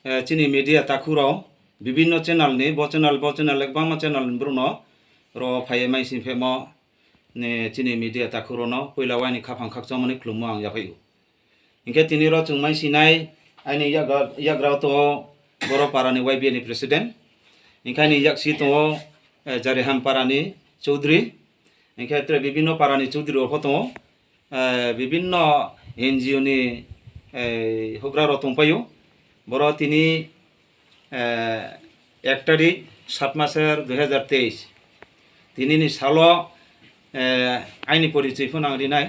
chini media takuro bibinno channel ni bo channel bangma channel bruno ro phaye mai sin phemo ne chini media takuro no poila wani khapang khakchomani khlumo ang yapayu inke tini ro chungmai sinai aini yagrao to boro parani YBA ni president inkani yaksi to jareham parani chaudhry inke tre bibinno parani chaudhry ro photo bibinno NGO ni hugra ro tongpayu boro tini 1 তারিখ 7 মাসের 2023 তিনি ni salo aini porichoi phonang rinai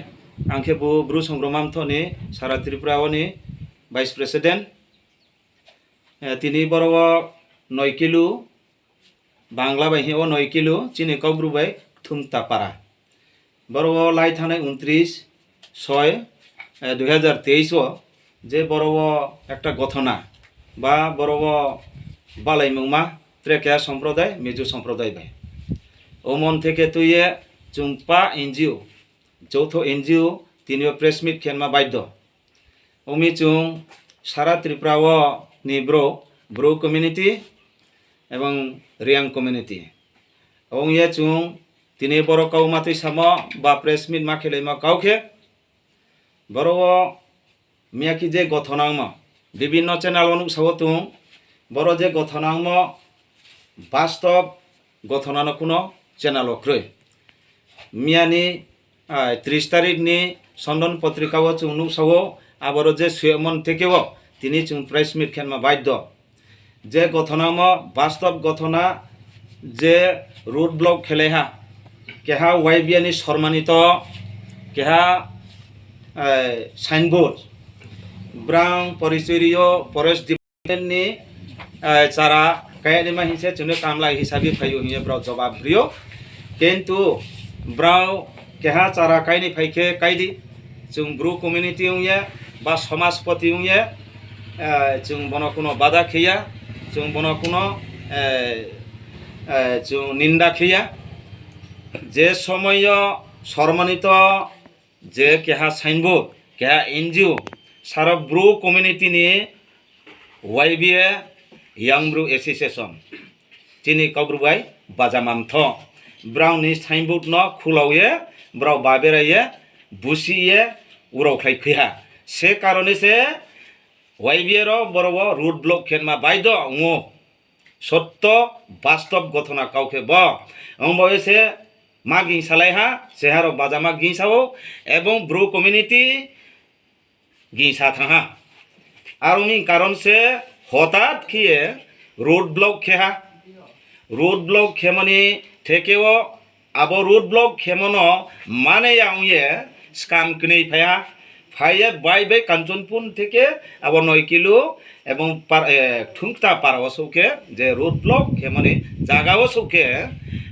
angke bu bru songromam thoni sara tripura oni vice president তিনি বড় 9 kilo Bangla by হেও 9 kilo চিনি কবরু by থুমতা পারা বড় লাই থানায় 29/6/2023 যে বড় একটা ঘটনা বা বড় বালাইমুংমা ত্রেকিয়া সম্প্রদায় মেজু সম্প্রদায় বাই ওমন থেকে তুইয়ে চুংপা NGO যৌথ NGO তিনিও প্রেস মিট খেনমা বাধ্য ওমি চুং সারা ত্রিপুরা ni bro community এবং Reang community ong ye chung tini boro kau matui samo ba press meet ma khelai ma kauke boro miyaki je gothonangma bibinno channel onuk sawotung boro je gothonangmo bastov gothonano kuno channel okroi miyani 30 তারিখ ni sondon potrikao chung nuk sawo aboro je suemon thekeo তিনি চুং press meet খেনমা বাধ্য যে ঘটনামো বাস্তব ঘটনা যে road block খেলেহা কেহা YBA ni সম্মানিত কেহা signboard ব্রাং পরিচয়ীয় forest department ni চারা কায়ানিমা হিসে চুনে কামলা হিসাবে ফাইও হিয়ে ব্রাও জবাব দিও কিন্তু ব্রাও কেহা চারা কাইনি ফাইকে কাইদি চুং ব্রু কমিউনিটি উইয়া বা সমাজপতি উইয়া जों बनो कुनो बाधा खिया जों बनो कुनो जों निंदा खिया जे समय सम्मानित जे केहा साइनबोर्ड केहा NGO सारा ब्रू कम्युनिटी नि YBA यांग ब्रू एसोसिएशन तिनी कब्रुबाई बाजामामथ ब्राउ नि साइनबोर्ड न खुलाउये ब्राउ बाबेराये बुसिये उरावख्लाय खिया से कारणे से YBA रो बरोबो रोड ब्लक खेनमा बाइद ङो सत्य बास्तव घटना काउके ब अंबयसे मागि सालाइहा सेहारो बाजामा गिसाओ एवं ब्रो कम्युनिटी गिसा थाहा आरुनि कारण से हठाৎ खिए रोड ब्लक खेहा रोड ब्लक खेमनि थेकेओ आबो रोड ब्लक खेमनो माने याउये स्काम कनै फाया फाइए बाई बाई कांचनपुर থেকে আবার 9 কিলো এবং ঠুংতা পারাও সৌকে যে রোড ব্লক খেমনি জায়গাও সৌকে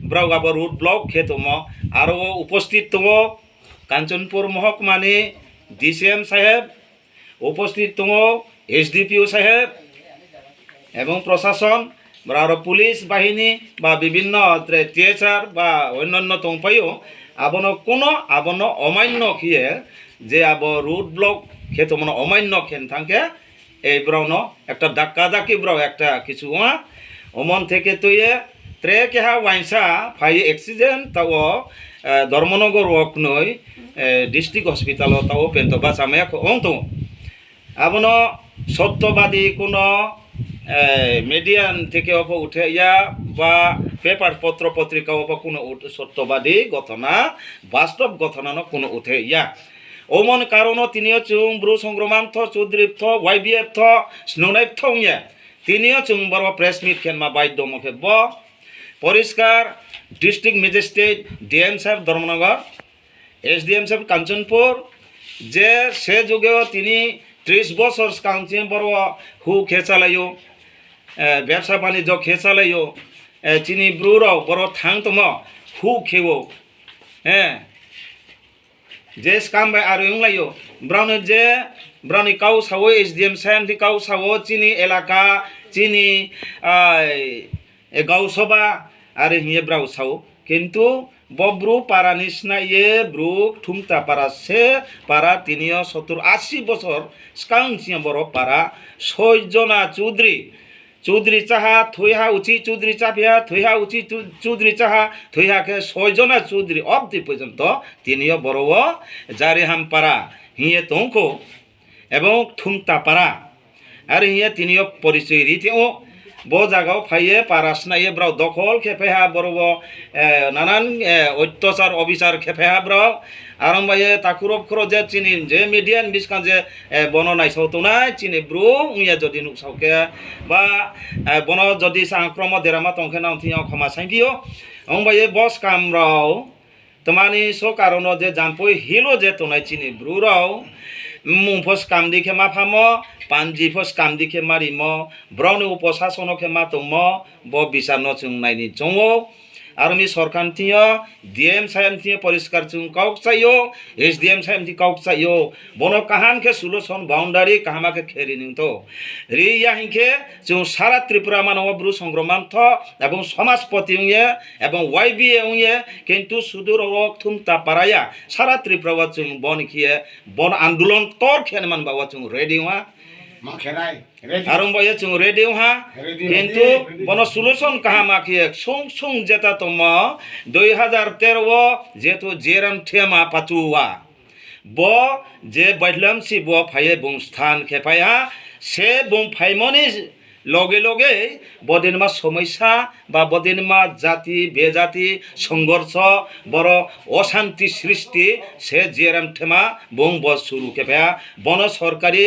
ব্রাউ আবার রোড ব্লক খেতম আরো উপস্থিত তম কাঞ্চনপুর মহকুমানি DCM সাহেব উপস্থিত তম SDPO সাহেব এবং প্রশাসন আর পুলিশ বাহিনী বা বিভিন্ন THR বা অন্যান্য তংপাইও আবনো অমান্য খিয়ে যে আব রোড ব্লক খেতো মানে অমান্য খেন থাকে এই ব্রাউন একটা ধাক্কা ধাক্কি ব্রাউ একটা কিছু অমন থেকে তুইয়ে ত্রে কেহা ওয়াইসা ফাই অ্যাক্সিডেন্ট তাও ধর্মনগর ওয়াক নই ডিস্ট্রিক্ট হসপিটাল তাও পেন্ত বাঁচামায়া অং তো আবনো সত্যবাদী কোনো মিডিয়ান থেকে উঠে ইয়া বা পেপার পত্র পত্রিকা কোনো সত্যবাদী ঘটনা বাস্তব ঘটনা কোনো উঠে ইয়া ওমন কারণ তিনিও চুং ব্রু সংগ্রমান্থ চৌধুরীপ্থ YBF স্নোনাইপ্থ ইয়া তিনিও চুং বড় প্রেস মিট খেনমা বাধ্য মুখে ব পরিষ্কার ডিস্ট্রিক্ট ম্যাজিস্ট্রেট DM সাহেব ধর্মনগর SDM সাহেব কাঞ্চনপুর যে সে যুগেও তিনি 30 বছর কাউন্সিল বড় হু খেচালাইও ব্যবসা বাণিজ্য খেচালাইও চিনি ব্রুরাও বড় থাংতম হু খেও হ্যাঁ যে স্কাম বাই আর ইংলাইও ব্রাউন যে ব্রাউনি কাউ সাও SDM সাহেব দি কাউ সাও চিনি এলাকা চিনি গাঁও সভা আর হিয়ে ব্রাউ সাও কিন্তু বব্রু পারা নিসনা ব্রুক ঠুমতা পারা সে পারা 380 বছর স্কাং সিং বড় পারা 6 জনা চৌধুরী চাহা থইহা উচি চৌধুরী চাপিয়া থইহা উচি চৌধুরী চাহা থইহাকে 6 জনা চৌধুরী অব্দি পর্যন্ত তিনিও বড় জারিহাম পারা হিয়ে তংকো এবং থুমতা পারা আর হিয়ে তিনিও পরিচয় রীতিও ব জায়গাও ফাইয়ে পারাসনাইয়ে ব্রাও দখল খেপেহা বড় নানান অত্যাচার অবিচার খেপেহা ব্রাও আরম্ভাইয়ে তাকুরব খর যে চিনি যে মিডিয়ান বিস্কান যে বননাই সৌতনাই চিনি ব্রু উইয়া যদি নুকসাউকে বা বন যদি সাংক্রম দেরামা তংখে নাও থিয়াও ক্ষমা সাইবিও অংবাইয়ে বস কামরাও তোমানি সো কারণ যে জানপই হিলো যে তোনাই চিনি ব্রুরাও মুফস কাম দিকে মা ফামো পাঞ্জি ফস কাম দিকে মারিমো ব্রাউন উপশাসন খেমা তোমো ব বিচার নচুং নাইনি চঙো आर्मी सरकार थियो डीएम साहेब थियो परिष्कार चुं काउक चाहियो एसडीएम साहेब थी काउक चाहियो बनो कहान के सुलोसन बाउंडारी कहामा के खेरी निं तो रिया हिंके चुं सारा त्रिपुरा मानव ब्रु संग्राम थ एवं समाजपति हुए एवं वाईबीए हुए किंतु सुदूर वक थुमता पाराया सारा त्रिपुरा चुं बन किए बन आंदोलन तोर खेन मान बावा चुं रेडी हुआ आरम्भ चुं रेडी हा किंतु बनो सलूशन कहा माखिए सुंग सुंग जेता तुम 2013 जेतु जेरम ठेमा पाचुवा बो जे बैठलम सी बो फाये बुं स्थान खेपाया से बुं फाइमनि लगे लगे बदिनमा समस्या बा बदिनमा जाति बेजाति संघर्ष बर अशांति सृष्टि से जेराम ठेमा बुं ब शुरू खेपाया बन सरकारी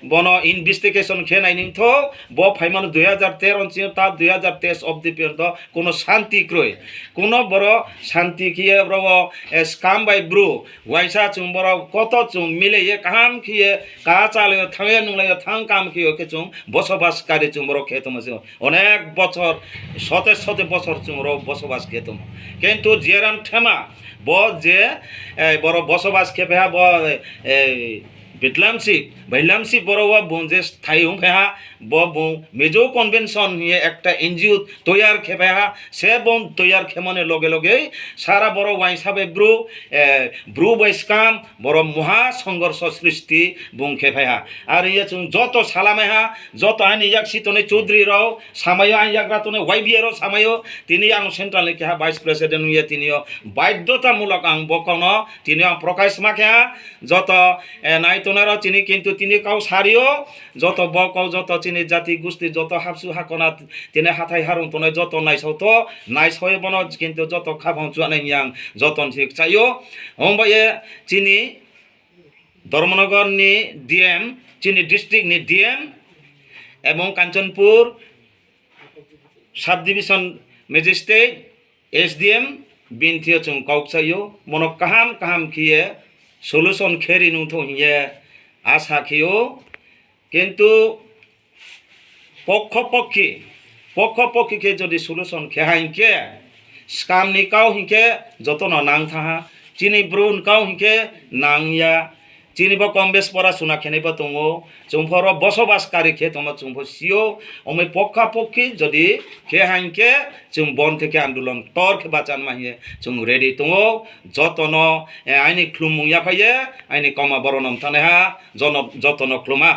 बन इनभेस्टिगेशन खेनाय निंथो ब फाइमन 2013 छि ता 2023 अब्दि पर्यंत कोनो शांति क्रय कोनो बर शांति किए ब्र स्काम बाय ब्रु वाइसा चुं बर कत चुं मिले ये काम किए का चाले थांगे नुंलाय थां काम किए के चुं बसबासकारी चुमरो खेतम अनेक बचर शते शते बचर चुमरो बसबास खेतम किंतु जेराम ठेमा ब जे बड़ बसबास खेपे ब बैलामसी बड़वा बुंजे स्थायी फेहा बुं मेजो कन्वेंशन हिए एक एनजिओ तैयार खेपेहा से बुं तैयार खेमने लगे लगे सारा बड़ वाइसाबे ब्रु बैस्काम बड़ महा संघर्ष सृष्टि बुं खेपेहा और ये चुं जत सालामेहा जत आइन याक सितने चौधरी राव सामायो आइन याग्रा तने वाईबीए रो सामायो तिनी आं सेंट्रल केहा वाइस प्रेसिडेंट हुए तिनियो बाध्यतामूलक आं बकनो तिनियो प्रकाश माखेहा जत नाइ तोनारो चिनी किंतु तिनी काउ सारियो जत बकाउ जत चिनी जाति गोष्ठी जत हाबसु हाकना तिने हाथाय हारुं तने जत नाइसौतो नाइसय बन किंतु जत खाबां चुआनाय यां जतन थिक चायो हमबाये चिनी धर्मनगर नि डीएम चिनी डिस्ट्रिक्ट नि डीएम एवं Kanchanpur sub division magistrate SDM बिनथियो चुं काउक चायो मनो काहाम काहाम किए सलूशन खेरी नुथो हिए आशा खियो किंतु पक्षपक्षी के जदि सलूशन खेहाइके स्काम निकाउ हिंके जतन नांग थाहा चिनी ब्रुन काउ हिंके नांगया चिनिब कम बेस पढ़ाशुना खेनेबो दङो जोंफोर बसबासकारी खेतमा जोंफोर सियो अमे पक्षापक्षी जदि खेहाइके जों बन थेके आंदोलन तर खेबाचान माहिए जों रेडी दङो जतन आइनि खुलुमुया फायो आइनि कमा बरनम थानेहा जतन खुलुमा